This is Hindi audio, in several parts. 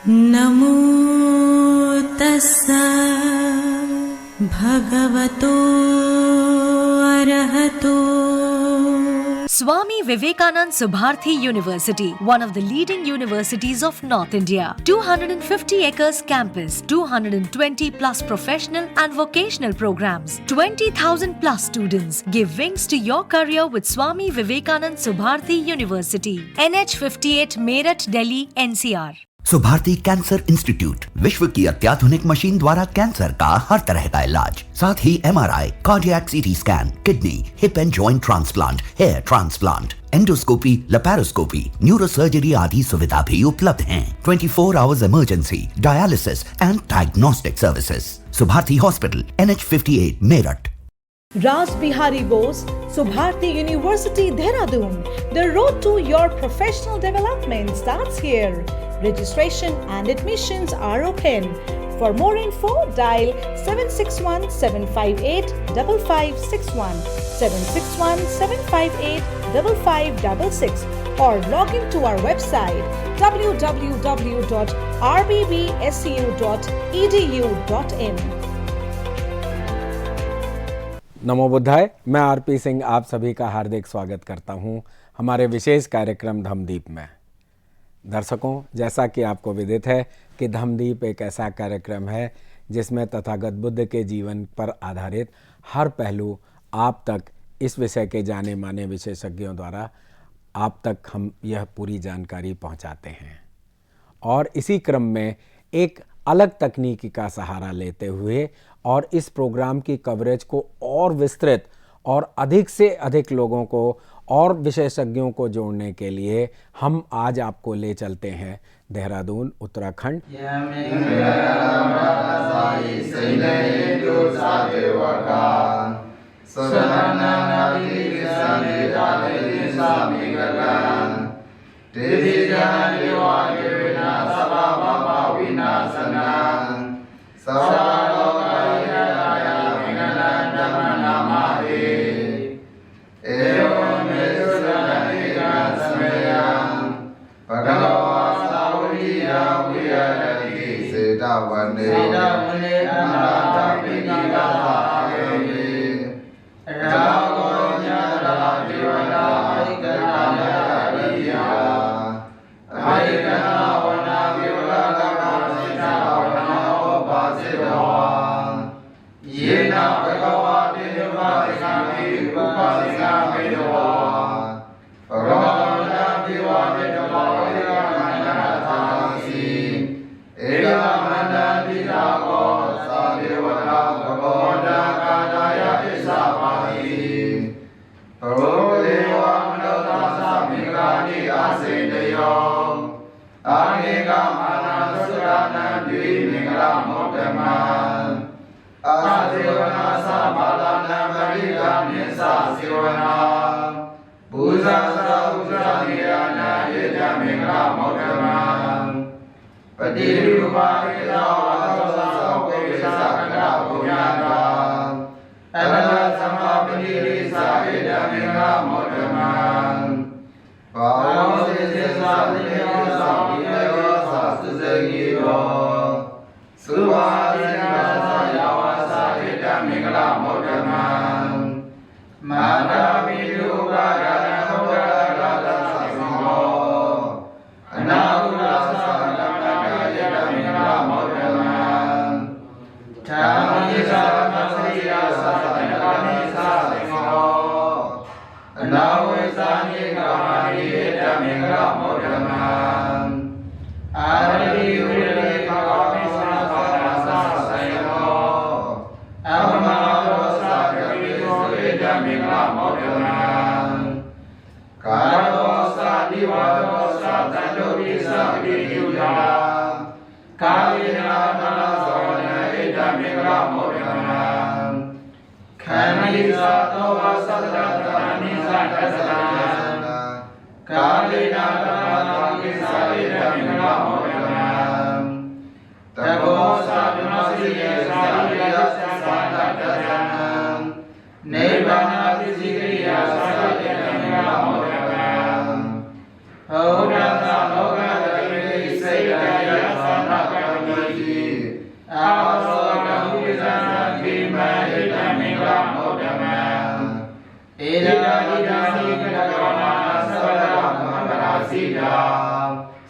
नमो तस्सा भगवतो अरहतो। Swami Vivekanand Subharthi University, one of the leading universities of North India. 250 acres campus, 220 plus professional and vocational programs, 20,000 plus students. Give wings to your career with Swami Vivekanand Subharthi University. NH 58 Meerut, Delhi, NCR. Subharti cancer institute, विश्व की अत्याधुनिक मशीन द्वारा कैंसर का हर तरह का इलाज, साथ ही MRI, cardiac CT scan, kidney, hip and joint transplant, hair transplant, endoscopy, laparoscopy, neurosurgery आदि सुविधा भी उपलब्ध हैं। 24 hours emergency, dialysis and diagnostic services. Subharti hospital, NH 58 Meerut. Raj Bihari Bose, Subharti University, Dehradun. The road to your professional development starts here. Registration and admissions are open. For more info, dial 761-758-5561, 761-758-5566 or log into our website www.rbbsu.edu.in. नमो बुद्धाय। मैं आरपी सिंह आप सभी का हार्दिक स्वागत करता हूं हमारे विशेष कार्यक्रम धम्मदीप में। दर्शकों, जैसा कि आपको विदित है कि धम्मदीप एक ऐसा कार्यक्रम है जिसमें तथागत बुद्ध के जीवन पर आधारित हर पहलू आप तक इस विषय के जाने माने विशेषज्ञों द्वारा आप तक हम यह पूरी जानकारी पहुंचाते हैं। और इसी क्रम में एक अलग तकनीकी का सहारा लेते हुए और इस प्रोग्राम की कवरेज को और विस्तृत और अधिक से अधिक लोगों को और विशेषज्ञों को जोड़ने के लिए हम आज आपको ले चलते हैं देहरादून, उत्तराखंड। Oh,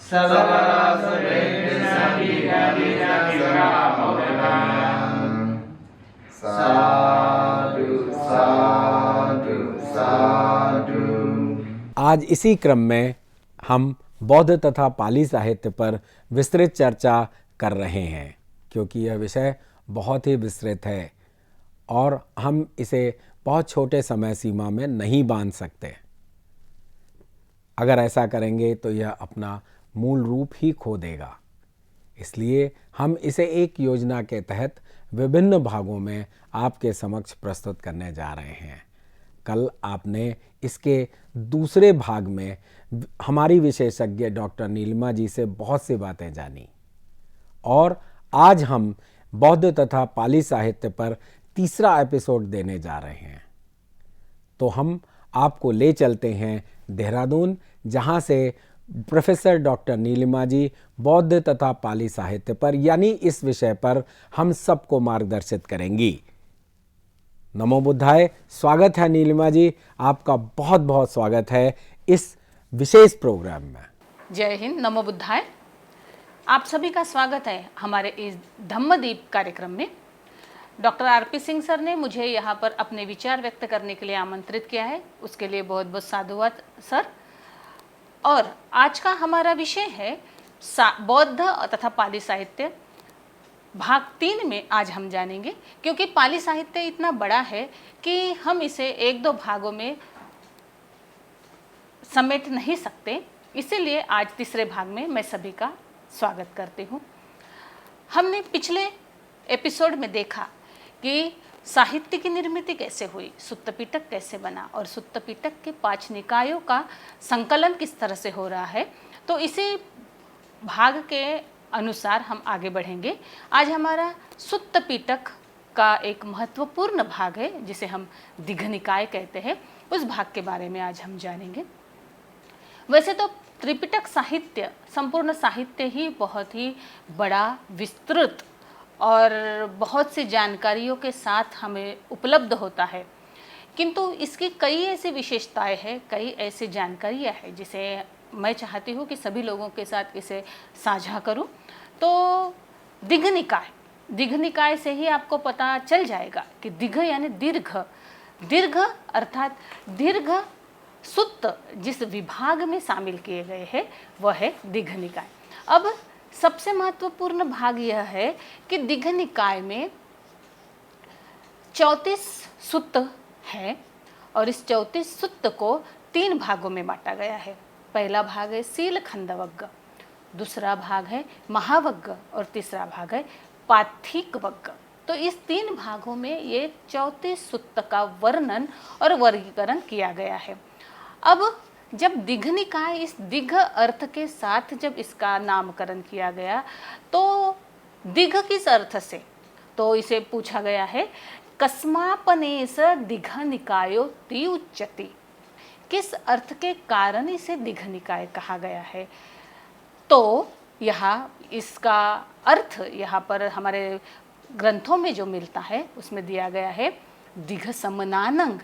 आज इसी क्रम में हम बौद्ध तथा पाली साहित्य पर विस्तृत चर्चा कर रहे हैं, क्योंकि यह विषय बहुत ही विस्तृत है और हम इसे बहुत छोटे समय सीमा में नहीं बांध सकते। अगर ऐसा करेंगे तो यह अपना मूल रूप ही खो देगा। इसलिए हम इसे एक योजना के तहत विभिन्न भागों में आपके समक्ष प्रस्तुत करने जा रहे हैं। कल आपने इसके दूसरे भाग में हमारी विशेषज्ञ डॉक्टर नीलिमा जी से बहुत सी बातें जानी और आज हम बौद्ध तथा पाली साहित्य पर तीसरा एपिसोड देने जा रहे हैं। तो हम आपको ले चलते हैं देहरादून, जहां से प्रोफेसर डॉक्टर नीलिमा जी बौद्ध तथा पाली साहित्य पर यानी इस विषय पर हम सबको मार्गदर्शित करेंगी। नमो बुद्धाय। स्वागत है नीलिमा जी, आपका बहुत बहुत स्वागत है इस विशेष प्रोग्राम में। जय हिंद, नमो बुद्धाय। आप सभी का स्वागत है हमारे इस धम्मदीप कार्यक्रम में। डॉक्टर आरपी सिंह सर ने मुझे यहाँ पर अपने विचार व्यक्त करने के लिए आमंत्रित किया है, उसके लिए बहुत बहुत साधुवाद सर। और आज का हमारा विषय है बौद्ध तथा पाली साहित्य। भाग 3 में आज हम जानेंगे, क्योंकि पाली साहित्य इतना बड़ा है कि हम इसे 1-2 भागों में समेट नहीं सकते। इसीलिए आज तीसरे भाग में मैं सभी का स्वागत करती हूँ। हमने पिछले एपिसोड में देखा कि साहित्य की निर्मिति कैसे हुई, सुत्त पिटक कैसे बना और सुत्त पिटक के 5 निकायों का संकलन किस तरह से हो रहा है। तो इसी भाग के अनुसार हम आगे बढ़ेंगे। आज हमारा सुत्त पिटक का एक महत्वपूर्ण भाग है जिसे हम दिघ निकाय कहते हैं, उस भाग के बारे में आज हम जानेंगे। वैसे तो त्रिपिटक साहित्य, संपूर्ण साहित्य ही बहुत ही बड़ा, विस्तृत और बहुत सी जानकारियों के साथ हमें उपलब्ध होता है, किंतु इसकी कई ऐसी विशेषताएं हैं, कई ऐसी जानकारियां हैं जिसे मैं चाहती हूँ कि सभी लोगों के साथ इसे साझा करूँ। तो दिघ निकाय से ही आपको पता चल जाएगा कि दिघ यानी दीर्घ, दीर्घ अर्थात दीर्घ सुत्त जिस विभाग में शामिल किए गए हैं वह है दिघ निकाय। अब सबसे महत्वपूर्ण भाग यह है कि दिघ निकाय में 34 सुत्त है और इस 34 सुत्त को 3 भागों में बांटा गया है। पहला भाग है सील खंडवग्ग, दूसरा भाग है महावग्ग और तीसरा भाग है पाथिक वग्ग। तो इस 3 भागों में ये 34 सुत्त का वर्णन और वर्गीकरण किया गया है। अब जब दिघ निकाय, इस दिघ अर्थ के साथ जब इसका नामकरण किया गया तो दिघ किस अर्थ से, तो इसे पूछा गया है कस्मापनेस दिघ निकायो ति उच्यति, किस अर्थ के कारण इसे दिघ निकाय कहा गया है। तो यहाँ इसका अर्थ यहाँ पर हमारे ग्रंथों में जो मिलता है उसमें दिया गया है दिघ समनानंग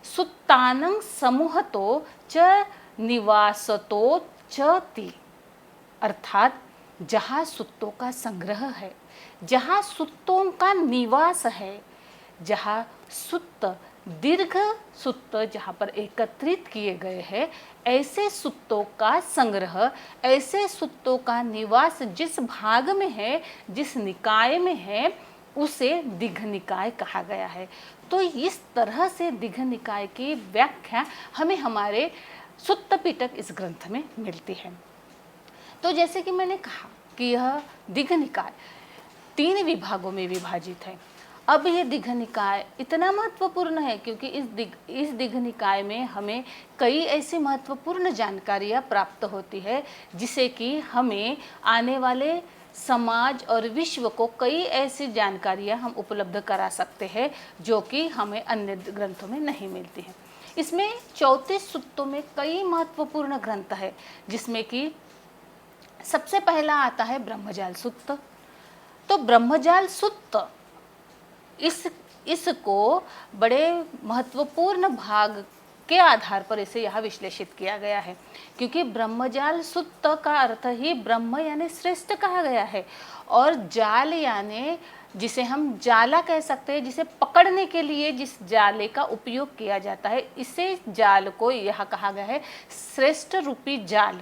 सुत्तानंग समूहतो च निवासतो च ति, अर्थात जहाँ सुत्तों का संग्रह है, जहाँ सुत्तों का निवास है, जहाँ सुत्त दीर्घ सुत्त जहाँ पर एकत्रित किए गए हैं, ऐसे सुत्तों का संग्रह, ऐसे सुत्तों का निवास जिस भाग में है, जिस निकाय में है, उसे दिघ निकाय कहा गया है। तो इस तरह से दिघ निकाय की व्याख्या हमें हमारे सुत्त पिटक इस ग्रंथ में मिलती है। तो जैसे कि मैंने कहा कि यह दिघ निकाय 3 विभागों में विभाजित है। अब ये दिघ निकाय इतना महत्वपूर्ण है क्योंकि इस दिघ निकाय में हमें कई ऐसी महत्वपूर्ण जानकारियाँ प्राप्त होती है जिसे कि हमें आने वाले समाज और विश्व को कई ऐसी जानकारियाँ हम उपलब्ध करा सकते हैं जो कि हमें अन्य ग्रंथों में नहीं मिलती हैं। इसमें 34 सुत्तों में कई महत्वपूर्ण ग्रंथ है, जिसमें कि सबसे पहला आता है ब्रह्मजाल सुत्त। तो ब्रह्मजाल सुत्त इसको बड़े महत्वपूर्ण भाग के आधार पर इसे यहाँ विश्लेषित किया गया है, क्योंकि ब्रह्मजाल सुत्त का अर्थ ही ब्रह्म यानी श्रेष्ठ कहा गया है, और जाल यानी जिसे हम जाला कह सकते हैं, जिसे पकड़ने के लिए जिस जाले का उपयोग किया जाता है, इसे जाल को यह कहा गया है श्रेष्ठ रूपी जाल।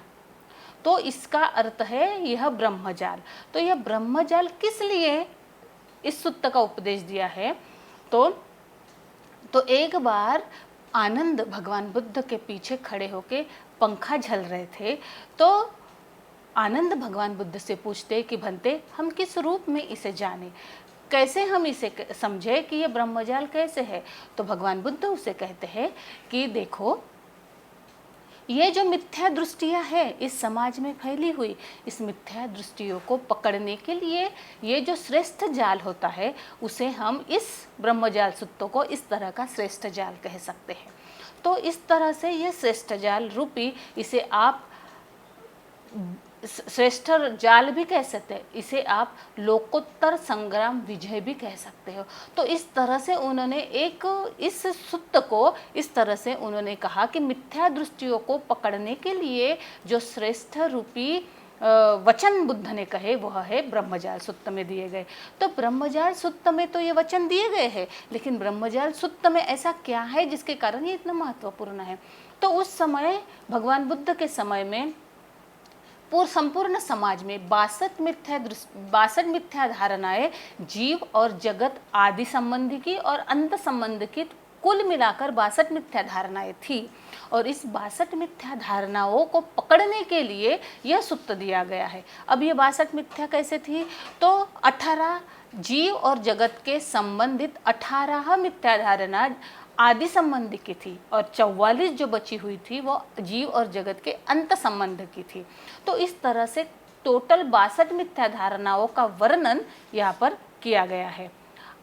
तो इसका अर्थ है यह ब्रह्मजाल। तो यह ब्रह्मजाल किस लिए इस सुत्त का उपदेश दिया है? तो एक बार आनंद भगवान बुद्ध के पीछे खड़े होके पंखा झल रहे थे, तो आनंद भगवान बुद्ध से पूछते कि भंते हम किस रूप में इसे जाने, कैसे हम इसे समझे कि ये ब्रह्मजाल कैसे है? तो भगवान बुद्ध उसे कहते हैं कि देखो, ये जो मिथ्या दृष्टियाँ है इस समाज में फैली हुई, इस मिथ्या दृष्टियों को पकड़ने के लिए ये जो श्रेष्ठ जाल होता है, उसे हम इस ब्रह्मजाल सुत्तों को इस तरह का श्रेष्ठ जाल कह सकते हैं। तो इस तरह से ये श्रेष्ठ जाल रूपी, इसे आप श्रेष्ठ जाल भी कह सकते हैं, इसे आप लोकोत्तर संग्राम विजय भी कह सकते हो। तो इस तरह से उन्होंने इस सुत्त को इस तरह से उन्होंने कहा कि मिथ्या दृष्टियों को पकड़ने के लिए जो श्रेष्ठ रूपी वचन बुद्ध ने कहे वह है ब्रह्मजाल सुत्त में दिए गए। तो ब्रह्मजाल सुत्त में तो ये वचन दिए गए हैं, लेकिन ब्रह्मजाल सुत्त में ऐसा क्या है जिसके कारण ये इतना महत्वपूर्ण है? तो उस समय भगवान बुद्ध के समय में संपूर्ण समाज में 62 मिथ्या धारणाएं जीव और जगत आदि संबंधी की और अंत संबंध की कुल मिलाकर 62 मिथ्या धारणाएं थी। और इस 62 मिथ्या धारणाओं को पकड़ने के लिए यह सुत्त दिया गया है। अब ये 62 मिथ्या कैसे थी? तो 18 जीव और जगत के संबंधित 18 मिथ्या धारणा आदि संबंध की थी, और 44 जो बची हुई थी वो जीव और जगत के अंत संबंध की थी। तो इस तरह से टोटल 62 मिथ्या धारणाओं का वर्णन यहाँ पर किया गया है।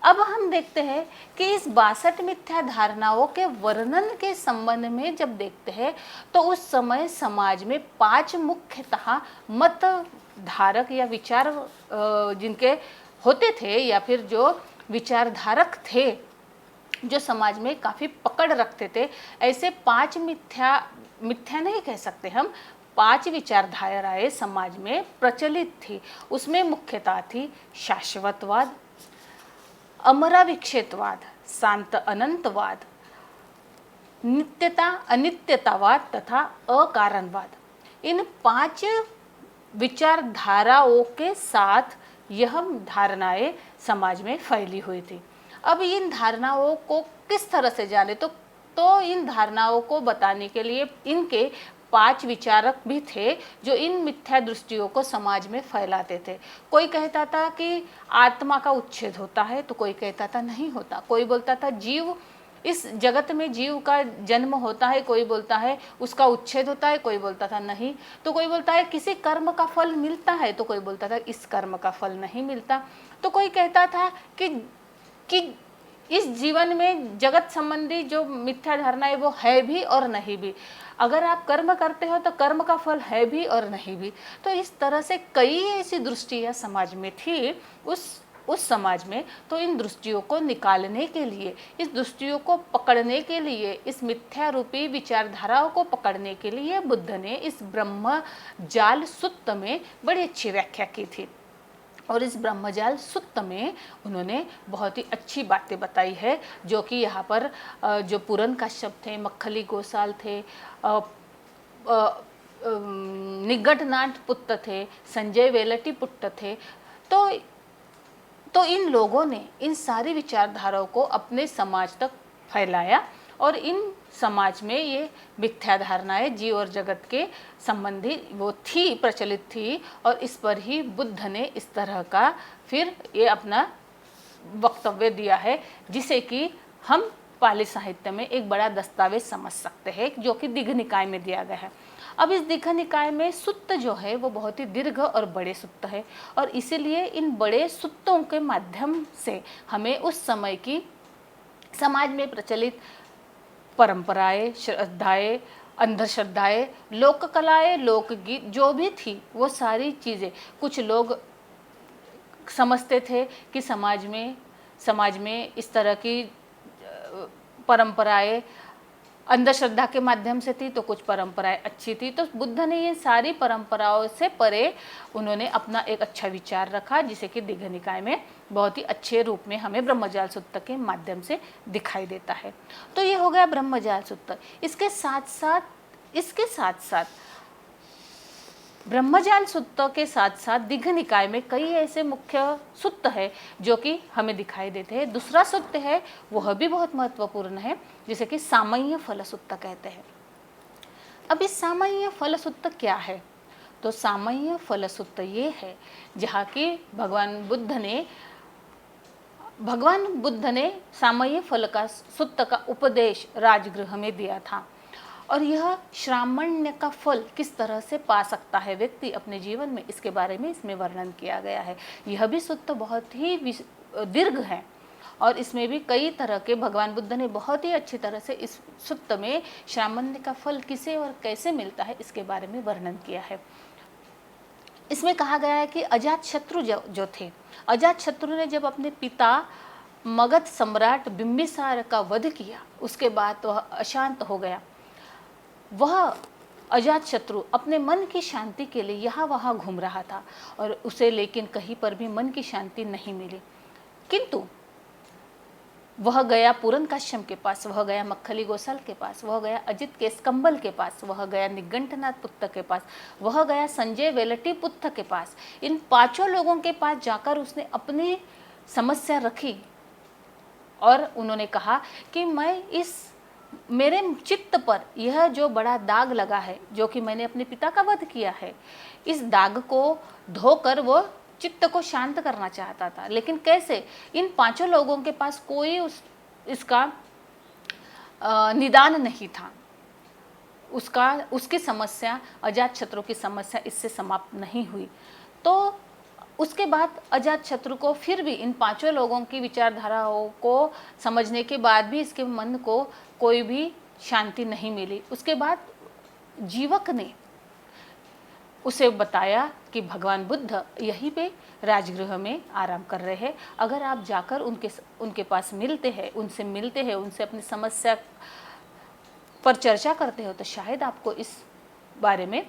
अब हम देखते हैं कि इस 62 मिथ्या धारणाओं के वर्णन के संबंध में जब देखते हैं, तो उस समय समाज में 5 मुख्यतः मत धारक या विचार जिनके होते थे, या फिर जो विचारधारक थे जो समाज में काफ़ी पकड़ रखते थे, ऐसे 5 मिथ्या नहीं कह सकते हम, 5 विचारधाराएं समाज में प्रचलित थी। उसमें मुख्यतः थी शाश्वतवाद, अमराविक्षेतवाद, शांत अनंतवाद, नित्यता अनित्यतावाद तथा अकारणवाद। इन 5 विचारधाराओं के साथ यह धारणाएं समाज में फैली हुई थी। अब इन धारणाओं को किस तरह से जाने? तो इन धारणाओं को बताने के लिए इनके 5 विचारक भी थे जो इन मिथ्या दृष्टियों को समाज में फैलाते थे। कोई कहता था कि आत्मा का उच्छेद होता है, तो कोई कहता था नहीं होता। कोई बोलता था जीव, इस जगत में जीव का जन्म होता है, कोई बोलता है उसका उच्छेद होता है, कोई बोलता था नहीं। तो कोई बोलता है किसी कर्म का फल मिलता है, तो कोई बोलता था इस कर्म का फल नहीं मिलता। तो कोई कहता था कि इस जीवन में जगत संबंधी जो मिथ्या धारणा है वो है भी और नहीं भी। अगर आप कर्म करते हो तो कर्म का फल है भी और नहीं भी। तो इस तरह से कई ऐसी दृष्टियाँ समाज में थी उस समाज में। तो इन दृष्टियों को निकालने के लिए, इस दृष्टियों को पकड़ने के लिए, इस मिथ्या रूपी विचारधाराओं को पकड़ने के लिए बुद्ध ने इस ब्रह्मजाल सुत्त में बड़ी अच्छी व्याख्या की थी। और इस ब्रह्मजाल सुत्त में उन्होंने बहुत ही अच्छी बातें बताई है, जो कि यहाँ पर जो पूरन काश्यप थे, मक्खली गोसाल थे, निगढ़नाथ पुत्त थे, संजय वेलटी पुट्ट थे। तो इन लोगों ने इन सारी विचारधाराओं को अपने समाज तक फैलाया, और इन समाज में ये मिथ्या धारणाएं जीव और जगत के संबंधी वो थी, प्रचलित थी। और इस पर ही बुद्ध ने इस तरह का फिर ये अपना वक्तव्य दिया है, जिसे कि हम पाली साहित्य में एक बड़ा दस्तावेज समझ सकते हैं, जो कि दीघ निकाय में दिया गया है। अब इस दीघ निकाय में सुत्त जो है वो बहुत ही दीर्घ और बड़े सुत्त है, और इसीलिए इन बड़े सुत्तों के माध्यम से हमें उस समय की समाज में प्रचलित परंपराएं, श्रद्धाएं, अंधश्रद्धाएं, लोक कलाएं, लोकगीत जो भी थी वो सारी चीज़ें, कुछ लोग समझते थे कि समाज में इस तरह की परंपराएं अंधश्रद्धा के माध्यम से थी, तो कुछ परंपराएं अच्छी थी। तो बुद्ध ने ये सारी परंपराओं से परे उन्होंने अपना एक अच्छा विचार रखा, जिसे कि दीघ निकाय में बहुत ही अच्छे रूप में हमें ब्रह्मजाल सूत्र के माध्यम से दिखाई देता है। तो ये हो गया ब्रह्मजाल सूत्र। इसके साथ साथ ब्रह्मजाल सूत्र के साथ साथ दीघ निकाय में कई ऐसे मुख्य सूत्र है जो कि हमें दिखाई देते हैं। दूसरा सूत्र है वह भी बहुत महत्वपूर्ण है, जिसे कि सामय्य फल सूत्र कहते हैं। अब इस सामय्य फल सूत्र क्या है? तो सामय्य फल सूत्र ये है जहाँ की भगवान बुद्ध ने सामय्य फल का सूत्र का उपदेश राजगृह में दिया था। और यह श्रामण्य का फल किस तरह से पा सकता है व्यक्ति अपने जीवन में, इसके बारे में इसमें वर्णन किया गया है। यह भी सूत्र बहुत ही दीर्घ है और इसमें भी कई तरह के भगवान बुद्ध ने बहुत ही अच्छी तरह से इस सूत्र में श्रामण्य का फल किसे और कैसे मिलता है इसके बारे में वर्णन किया है। इसमें कहा गया है कि अजातशत्रु जो थे, अजातशत्रु ने जब अपने पिता मगध सम्राट बिंबिसार का वध किया, उसके बाद वह अशांत हो गया। वह अजातशत्रु अपने मन की शांति के लिए यहाँ वहाँ घूम रहा था और उसे लेकिन कहीं पर भी मन की शांति नहीं मिली। किंतु वह गया पूरनकाश्यप के पास, वह गया मक्खली गोसाल के पास, वह गया अजित केसकंबल के पास, वह गया निगंठनाथ पुत्र के पास, वह गया संजय वेलटी पुत्र के पास। इन पांचों लोगों के पास जाकर उसने अपनी समस्या रखी और उन्होंने कहा कि मेरे चित्त पर यह जो बड़ा दाग लगा है, जो कि मैंने अपने पिता का वध किया है, इस दाग को धोकर वो चित्त को शांत करना चाहता था। लेकिन कैसे? इन पांचों लोगों के पास कोई इसका निदान नहीं था। उसकी समस्या, अजातशत्रु की समस्या इससे समाप्त नहीं हुई। तो उसके बाद अजातशत्रु को फिर भी इन पांचों लोगों की विचारधाराओं को समझने के बाद भी इसके मन को कोई भी शांति नहीं मिली। उसके बाद जीवक ने उसे बताया कि भगवान बुद्ध यहीं पे राजगृह में आराम कर रहे हैं, अगर आप जाकर उनके पास मिलते हैं, उनसे अपनी समस्या पर चर्चा करते हो तो शायद आपको इस बारे में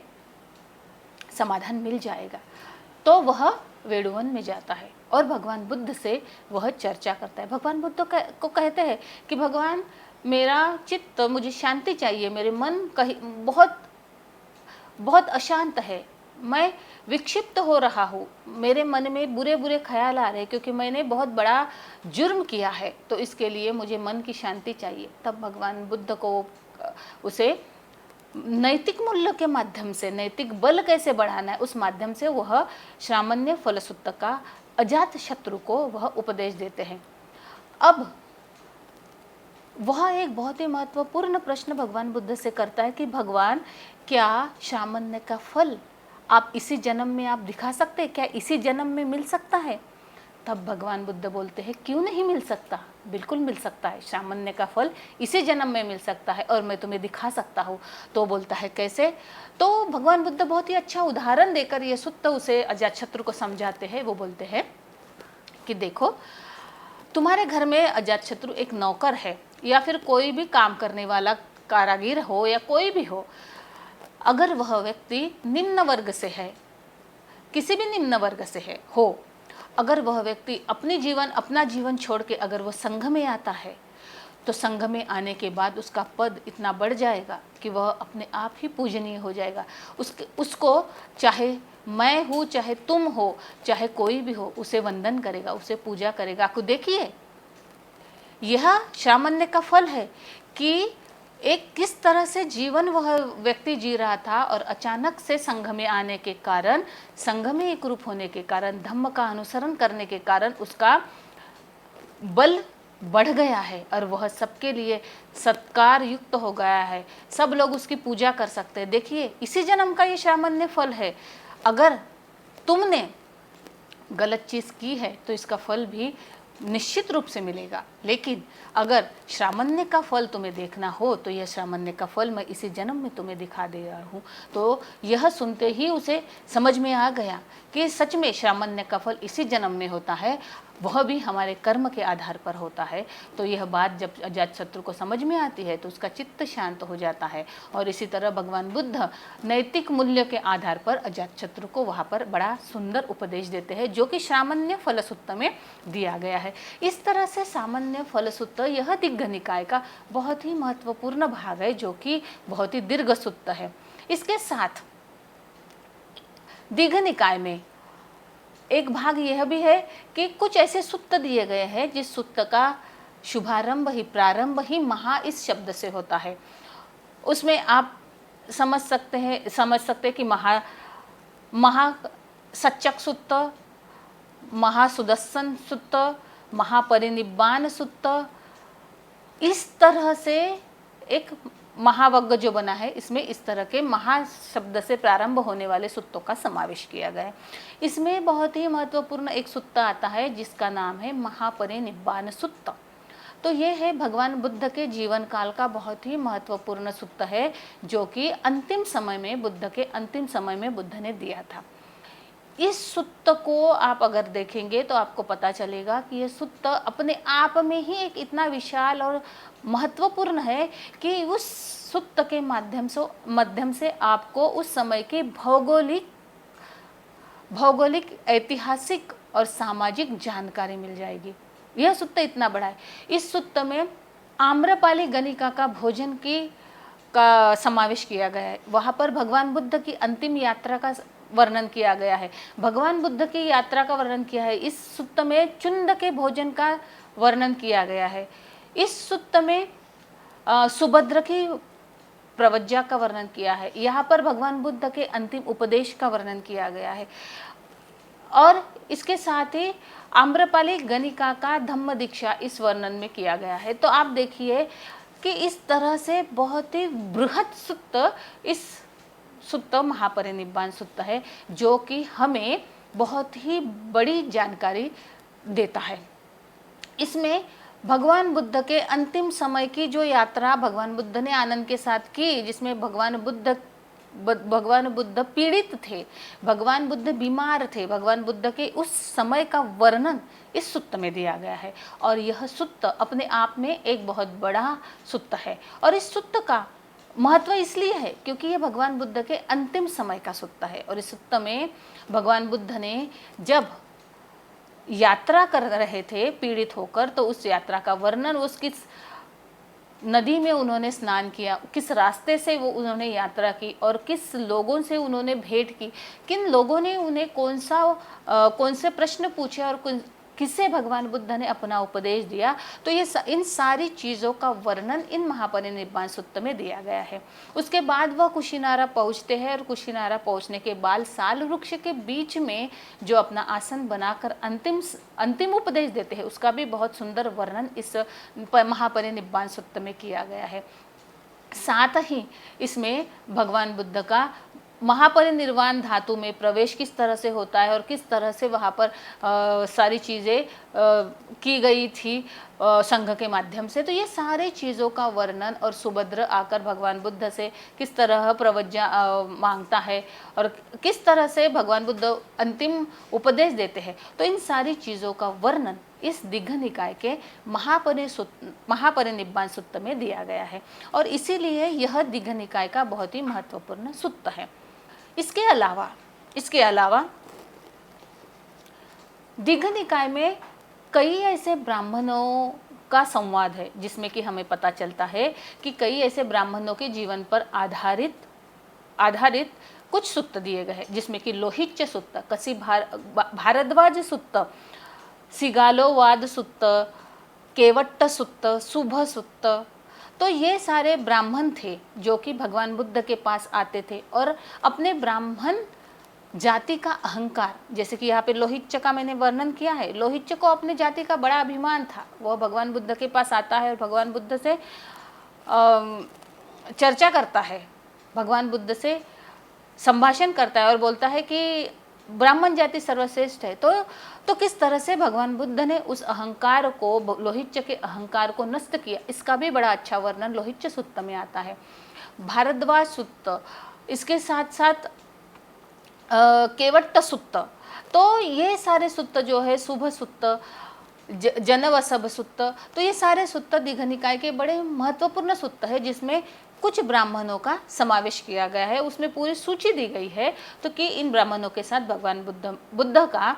समाधान मिल जाएगा। तो वह वेड़ुवन में जाता है और भगवान बुद्ध से वह चर्चा करता है। भगवान बुद्ध को कहते हैं कि भगवान, मेरा चित्त, मुझे शांति चाहिए, मेरे मन कहीं बहुत अशांत है, मैं विक्षिप्त हो रहा हूँ, मेरे मन में बुरे बुरे ख्याल आ रहे हैं क्योंकि मैंने बहुत बड़ा जुर्म किया है, तो इसके लिए मुझे मन की शांति चाहिए। तब भगवान बुद्ध को उसे नैतिक मूल्य के माध्यम से, नैतिक बल कैसे बढ़ाना है उस माध्यम से वह श्रामण्य फल सूत्र का अजातशत्रु को वह उपदेश देते हैं। अब वह एक बहुत ही महत्वपूर्ण प्रश्न भगवान बुद्ध से करता है कि भगवान, क्या श्रामण्य का फल आप इसी जन्म में आप दिखा सकते हैं? क्या इसी जन्म में मिल सकता है? तब भगवान बुद्ध बोलते हैं, क्यों नहीं मिल सकता, बिल्कुल मिल सकता है। श्रामण्य का फल इसी जन्म में मिल सकता है और मैं तुम्हें दिखा सकता हूँ। तो बोलता है कैसे? तो भगवान बुद्ध बहुत ही अच्छा उदाहरण देकर ये सूत्र उसे अजातशत्रु को समझाते हैं। वो बोलते हैं कि देखो, तुम्हारे घर में अजातशत्रु एक नौकर है या फिर कोई भी काम करने वाला कारागिर हो या कोई भी हो, अगर वह व्यक्ति निम्न वर्ग से है, किसी भी निम्न वर्ग से हो, अगर वह व्यक्ति अपना जीवन छोड़ के अगर वो संघ में आता है तो संघ में आने के बाद उसका पद इतना बढ़ जाएगा कि वह अपने आप ही पूजनीय हो जाएगा। उसको चाहे मैं हूँ, चाहे तुम हो, चाहे कोई भी हो, उसे वंदन करेगा, उसे पूजा करेगा। आपको देखिए, यह श्रामण्य का फल है कि एक किस तरह से जीवन वह व्यक्ति जी रहा था और अचानक से संघ में आने के कारण, संघ में एक रूप होने के कारण, धम्म का अनुसरण करने के कारण उसका बल बढ़ गया है और वह सबके लिए सत्कार युक्त हो गया है। सब लोग उसकी पूजा कर सकते हैं। देखिए, इसी जन्म का ये श्रामण्य फल है। अगर तुमने गलत चीज़ की है तो इसका फल भी निश्चित रूप से मिलेगा। लेकिन अगर श्रामण्य का फल तुम्हें देखना हो तो यह श्रामण्य का फल मैं इसी जन्म में तुम्हें दिखा दे रहा हूँ। तो यह सुनते ही उसे समझ में आ गया कि सच में श्रामण्य का फल इसी जन्म में होता है, वह भी हमारे कर्म के आधार पर होता है। तो यह बात जब अजातशत्रु को समझ में आती है तो उसका चित्त शांत हो जाता है। और इसी तरह भगवान बुद्ध नैतिक मूल्य के आधार पर अजातशत्रु को वहाँ पर बड़ा सुंदर उपदेश देते हैं, जो कि सामान्य फलसूत्र में दिया गया है। इस तरह से सामान्य फलसूत्र यह दिग्घ निकाय का बहुत ही महत्वपूर्ण भाग है, जो कि बहुत ही दीर्घ सूत्र है। इसके साथ दिग्घ निकाय में एक भाग यह भी है कि कुछ ऐसे सूत्र दिए गए हैं जिस सूत्र का शुभारंभ ही प्रारंभ ही महा इस शब्द से होता है। उसमें आप समझ सकते हैं कि महा सच्चक सूत्र, महासुदर्शन सूत्र, महापरिनिब्बाण सूत्र, इस तरह से एक महावग्ग जो बना है, इसमें इस तरह के महा शब्द से प्रारंभ होने वाले सूत्रों का समावेश किया गया है। इसमें बहुत ही महत्वपूर्ण एक सूत्र आता है जिसका नाम है महापरिनिब्बाण सूत्र। तो ये है भगवान बुद्ध के जीवन काल का बहुत ही महत्वपूर्ण सूत्र है, जो कि अंतिम समय में बुद्ध ने दिया था। इस सूत्र को आप अगर देखेंगे तो आपको पता चलेगा कि ये सूत्र अपने आप में ही एक इतना विशाल और महत्वपूर्ण है कि उस सूत्र के माध्यम से आपको उस समय की भौगोलिक, ऐतिहासिक और सामाजिक जानकारी मिल जाएगी। यह सूत्र इतना बड़ा है। इस सूत्र में आम्रपाली गणिका का भोजन का समावेश किया गया है। वहाँ पर भगवान बुद्ध की अंतिम यात्रा का वर्णन किया गया है। भगवान बुद्ध की यात्रा का वर्णन किया है। इस सूत्र में चुंद के भोजन का वर्णन किया गया है। इस सूत्र में सुभद्र की प्रवज्जा का वर्णन किया है। यहाँ पर भगवान बुद्ध के अंतिम उपदेश का वर्णन किया गया है। और इसके साथ ही आम्रपाली गणिका का धम्म दीक्षा इस वर्णन में किया गया है। तो आप देखिए कि इस तरह से बहुत ही बृहत सूत्र इस सूत्र महापरिनिब्बाण सूत्र है, जो कि हमें बहुत ही बड़ी जानकारी देता है। इसमें भगवान बुद्ध के अंतिम समय की जो यात्रा भगवान बुद्ध ने आनंद के साथ की, जिसमें भगवान बुद्ध पीड़ित थे, भगवान बुद्ध बीमार थे, भगवान बुद्ध के उस समय का वर्णन इस सूत्र में दिया गया है। और यह सूत्र अपने आप में एक बहुत बड़ा सूत्र है। और इस सूत्र का महत्व इसलिए है क्योंकि ये भगवान बुद्ध के अंतिम समय का सूत्र है। और इस सूत्र में भगवान बुद्ध ने जब यात्रा कर रहे थे पीड़ित होकर, तो उस यात्रा का वर्णन, उस किस नदी में उन्होंने स्नान किया, किस रास्ते से वो उन्होंने यात्रा की और किस लोगों से उन्होंने भेंट की, किन लोगों ने उन्हें कौन से प्रश्न पूछे और किसे भगवान बुद्ध ने अपना उपदेश दिया, तो ये इन सारी चीज़ों का वर्णन इन महापरिनिब्बाण सूत्र में दिया गया है। उसके बाद वह कुशीनारा पहुँचते हैं और कुशीनारा पहुँचने के बाद साल वृक्ष के बीच में जो अपना आसन बनाकर अंतिम उपदेश देते हैं, उसका भी बहुत सुंदर वर्णन इस महापरिनिब्बाण सूत्र में किया गया है। साथ ही इसमें भगवान बुद्ध का महापरिनिर्वाण धातु में प्रवेश किस तरह से होता है और किस तरह से वहाँ पर सारी चीज़ें की गई थी संघ के माध्यम से, तो ये सारी चीज़ों का वर्णन, और सुभद्र आकर भगवान बुद्ध से किस तरह प्रवज्जा मांगता है और किस तरह से भगवान बुद्ध अंतिम उपदेश देते हैं, तो इन सारी चीज़ों का वर्णन इस दिग्घ निकाय के महापरिनिब्बाण सूत्र में दिया गया है। और इसीलिए यह दिग्घ निकाय का बहुत ही महत्वपूर्ण सूत्र है। इसके अलावा दिग्घ निकाय में कई ऐसे ब्राह्मणों का संवाद है, जिसमें कि हमें पता चलता है कि कई ऐसे ब्राह्मणों के जीवन पर आधारित कुछ सूत्र दिए गए हैं, जिसमें कि लोहिच्य सूत्र, कसी भारद्वाज सूत्र, सिगालोवाद सूत्र, केवट्ट सूत्र, शुभ सूत्र। तो ये सारे ब्राह्मण थे जो कि भगवान बुद्ध के पास आते थे और अपने ब्राह्मण जाति का अहंकार, जैसे कि यहाँ पे लोहिच्य का मैंने वर्णन किया है, लोहिच्य को अपने जाति का बड़ा अभिमान था। वह भगवान बुद्ध के पास आता है और भगवान बुद्ध से चर्चा करता है, भगवान बुद्ध से संभाषण करता है और बोलता है कि ब्राह्मण जाति सर्वश्रेष्ठ है, तो किस तरह से भगवान बुद्ध ने उस अहंकार को, लोहित्य के अहंकार को नष्ट किया, इसका भी बड़ा अच्छा वर्णन लोहित्य सुत्त में आता है। भारद्वाज सुत्त, इसके साथ साथ केवट्ट सुत्त, तो ये सारे सुत्त जो है, शुभ सुत्त, जनवसभ सुत्त, तो ये सारे सुत्त दीघ निकाय के बड़े महत्वपूर्ण सुत्त है, जिसमें कुछ ब्राह्मणों का समावेश किया गया है। उसमें पूरी सूची दी गई है, तो कि इन ब्राह्मणों के साथ भगवान बुद्ध का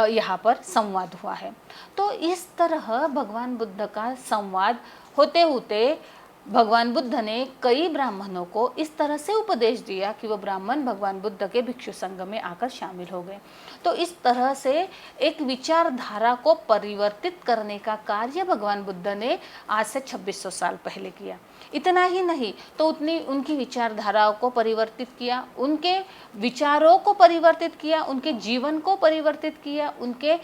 यहाँ पर संवाद हुआ है। तो इस तरह भगवान बुद्ध का संवाद होते होते भगवान बुद्ध ने कई ब्राह्मणों को इस तरह से उपदेश दिया कि वो ब्राह्मण भगवान बुद्ध के भिक्षु संघ में आकर शामिल हो गए। तो इस तरह से एक विचारधारा को परिवर्तित करने का कार्य भगवान बुद्ध ने आज से 2600 साल पहले किया। इतना ही नहीं, तो उतनी उनकी विचारधाराओं को परिवर्तित किया, उनके विचारों को परिवर्तित किया, उनके जीवन को परिवर्तित किया, उनके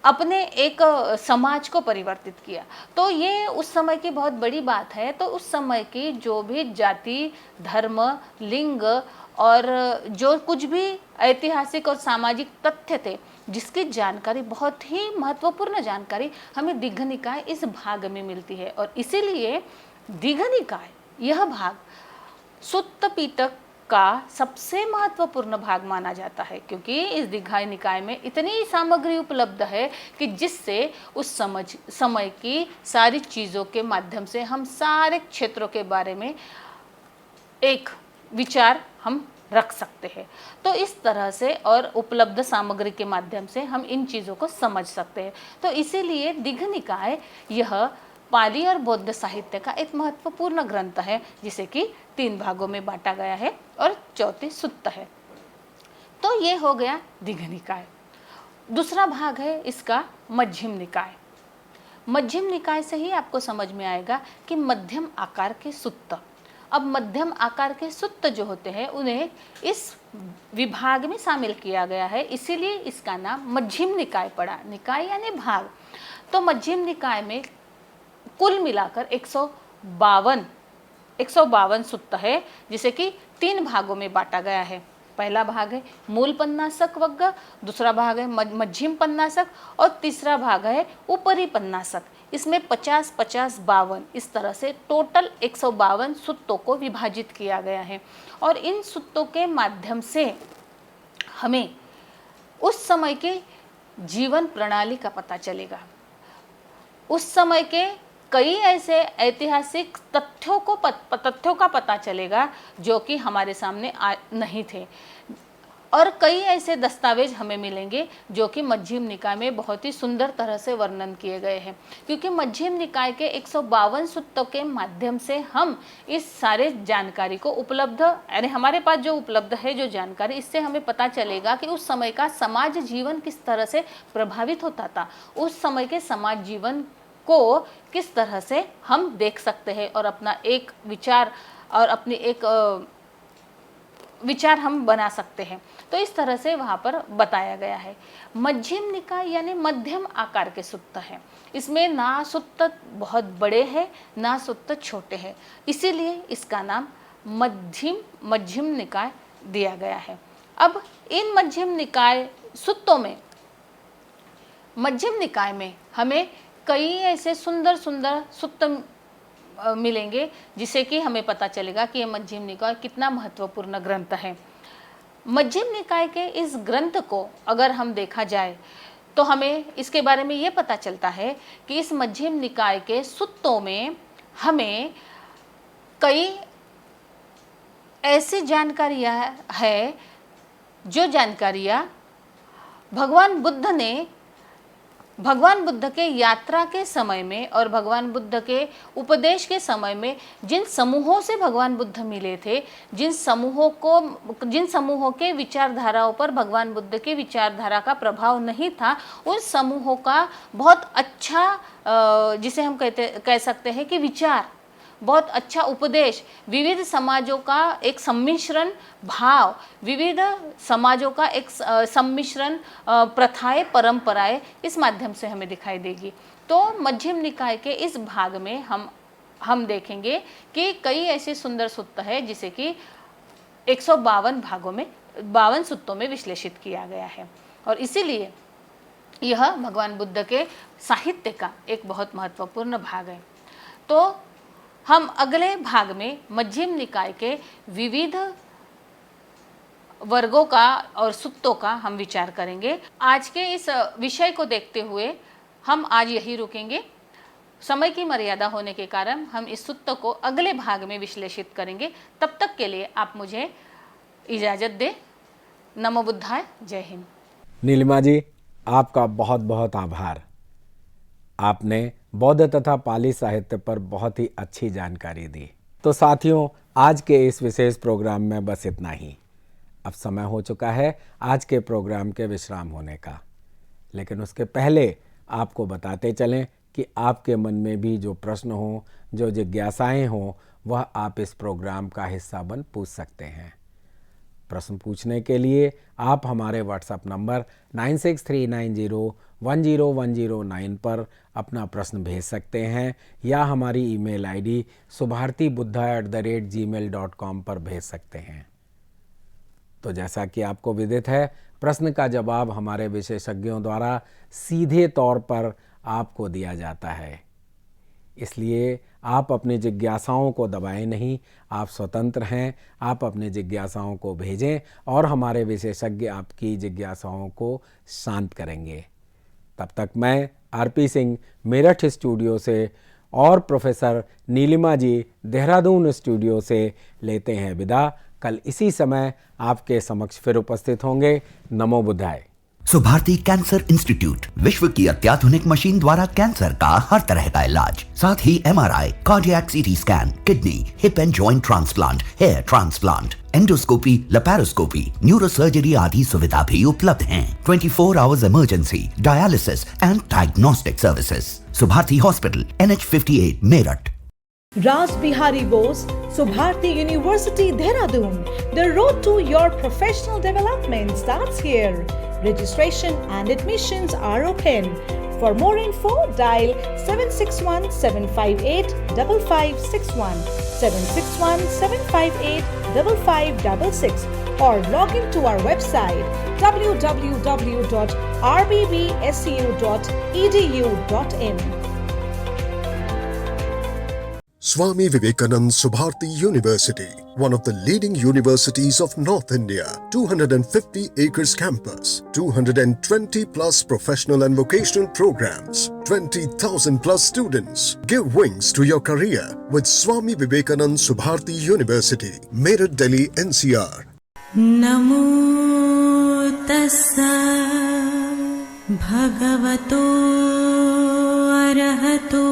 अपने एक समाज को परिवर्तित किया। तो ये उस समय की बहुत बड़ी बात है। तो उस समय की जो भी जाति, धर्म, लिंग और जो कुछ भी ऐतिहासिक और सामाजिक तथ्य थे, जिसकी जानकारी, बहुत ही महत्वपूर्ण जानकारी हमें दीघ निकाय इस भाग में मिलती है। और इसीलिए दीघ निकाय यह भाग सुत्त पिटक का सबसे महत्वपूर्ण भाग माना जाता है, क्योंकि इस दीघा निकाय में इतनी सामग्री उपलब्ध है कि जिससे उस समय की सारी चीज़ों के माध्यम से हम सारे क्षेत्रों के बारे में एक विचार हम रख सकते हैं। तो इस तरह से और उपलब्ध सामग्री के माध्यम से हम इन चीज़ों को समझ सकते हैं। तो इसीलिए दीघ निकाय यह पाली और बौद्ध साहित्य का एक महत्वपूर्ण ग्रंथ है, जिसे कि 3 भागों में बांटा गया है और 34 सुत्त है। तो ये हो गया दीघ निकाय। दूसरा भाग है इसका मध्यम निकाय। मध्यम निकाय से ही आपको समझ में आएगा कि मध्यम आकार के सुत्त। अब मध्यम आकार के सुत्त जो होते हैं उन्हें इस विभाग में शामिल किया गया है, इसीलिए इसका नाम मध्यम निकाय पड़ा। निकाय यानी भाग। तो मध्यम निकाय में कुल मिलाकर 152 सुत्त है, जिसे कि 3 भागों में बांटा गया है। पहला भाग है मूल पन्नासक वग्ग, दूसरा भाग है मध्यम पन्नासक और तीसरा भाग है ऊपरी पन्नासक। इसमें 50, 50, 52 इस तरह से टोटल 152 सुत्तों को विभाजित किया गया है। और इन सुत्तों के माध्यम से हमें उस समय के जीवन प्रणाली का पता चलेगा। उस समय के कई ऐसे ऐतिहासिक तथ्यों का पता चलेगा जो कि हमारे सामने नहीं थे। और कई ऐसे दस्तावेज हमें मिलेंगे जो कि मध्यम निकाय में बहुत ही सुंदर तरह से वर्णन किए गए हैं, क्योंकि मध्यम निकाय के 152 सुत्तों के माध्यम से हम इस सारे जानकारी को उपलब्ध, यानी हमारे पास जो उपलब्ध है जो जानकारी, इससे हमें पता चलेगा कि उस समय का समाज जीवन किस तरह से प्रभावित होता था, उस समय के समाज जीवन को किस तरह से हम देख सकते हैं और अपना एक विचार और अपनी एक विचार हम बना सकते हैं। तो इस तरह से वहाँ पर बताया गया है। मध्यम निकाय यानी मध्यम आकार के सुत्त हैं। इसमें ना सुत्त बहुत बड़े हैं ना सुत्त छोटे हैं, इसीलिए इसका नाम मध्यम निकाय दिया गया है। अब इन मध्यम निकाय सुत्तों में, मध्यम निकाय में हमें कई ऐसे सुंदर सुत्त मिलेंगे जिसे कि हमें पता चलेगा कि ये मध्यम निकाय कितना महत्वपूर्ण ग्रंथ है। मध्यम निकाय के इस ग्रंथ को अगर हम देखा जाए तो हमें इसके बारे में ये पता चलता है कि इस मध्यम निकाय के सुत्तों में हमें कई ऐसी जानकारियाँ है जो जानकारियाँ भगवान बुद्ध के यात्रा के समय में और भगवान बुद्ध के उपदेश के समय में जिन समूहों से भगवान बुद्ध मिले थे, जिन समूहों के विचारधाराओं पर भगवान बुद्ध की विचारधारा का प्रभाव नहीं था, उन समूहों का बहुत अच्छा जिसे हम कह सकते हैं कि विचार, बहुत अच्छा उपदेश, विविध समाजों का एक सम्मिश्रण भाव, विविध समाजों का एक सम्मिश्रण प्रथाएं, परंपराएं इस माध्यम से हमें दिखाई देगी। तो मध्यम निकाय के इस भाग में हम देखेंगे कि कई ऐसे सुंदर सुत्त है जिसे कि 152 भागों में 52 सुत्तों में विश्लेषित किया गया है। और इसीलिए यह भगवान बुद्ध के साहित्य का एक बहुत महत्वपूर्ण भाग है। तो हम अगले भाग में मध्यम निकाय के विविध वर्गों का और सुत्तों का हम विचार करेंगे। आज के इस विषय को देखते हुए हम आज यही रुकेंगे। समय की मर्यादा होने के कारण हम इस सुत्त को अगले भाग में विश्लेषित करेंगे। तब तक के लिए आप मुझे इजाज़त दें। नमो बुद्धाय, जय हिंद। नीलिमा जी, आपका बहुत बहुत आभार। आपने बौद्ध तथा पाली साहित्य पर बहुत ही अच्छी जानकारी दी। तो साथियों, आज के इस विशेष प्रोग्राम में बस इतना ही। अब समय हो चुका है आज के प्रोग्राम के विश्राम होने का, लेकिन उसके पहले आपको बताते चलें कि आपके मन में भी जो प्रश्न हो, जो जिज्ञासाएं हो, वह आप इस प्रोग्राम का हिस्सा बन पूछ सकते हैं। प्रश्न पूछने के लिए आप हमारे व्हाट्सएप नंबर 9639010109 पर अपना प्रश्न भेज सकते हैं या हमारी ईमेल आईडी subhartibuddha@gmail.com पर भेज सकते हैं। तो जैसा कि आपको विदित है, प्रश्न का जवाब हमारे विशेषज्ञों द्वारा सीधे तौर पर आपको दिया जाता है। इसलिए आप अपनी जिज्ञासाओं को दबाएं नहीं, आप स्वतंत्र हैं। आप अपनी जिज्ञासाओं को भेजें और हमारे विशेषज्ञ आपकी जिज्ञासाओं को शांत करेंगे। तब तक मैं आरपी सिंह मेरठ स्टूडियो से और प्रोफेसर नीलिमा जी देहरादून स्टूडियो से लेते हैं विदा। कल इसी समय आपके समक्ष फिर उपस्थित होंगे। नमो बुद्धाय। सुभारती कैंसर इंस्टीट्यूट, विश्व की अत्याधुनिक मशीन द्वारा कैंसर का हर तरह का इलाज, साथ ही MRI, cardiac CT scan, kidney, hip and joint transplant, hair transplant, endoscopy, laparoscopy, neurosurgery आदि सुविधा भी उपलब्ध हैं। 24 hours emergency, dialysis and diagnostic services. Subharti hospital, NH58 Meerut. Raj Bihari Bose, Subharti University, Dehradun. The road to your professional development starts here. Registration and admissions are open. For more info, dial 761-758-5561, 761-758-5566, or log into our website www.rbbsu.edu.in. Swami Vivekanand Subharti University, one of the leading universities of North India, 250 acres campus, 220 plus professional and vocational programs, 20,000 plus students. Give wings to your career with Swami Vivekanand Subharti University, Meerut, Delhi, NCR. नमो तस्सा भगवतो अरहतो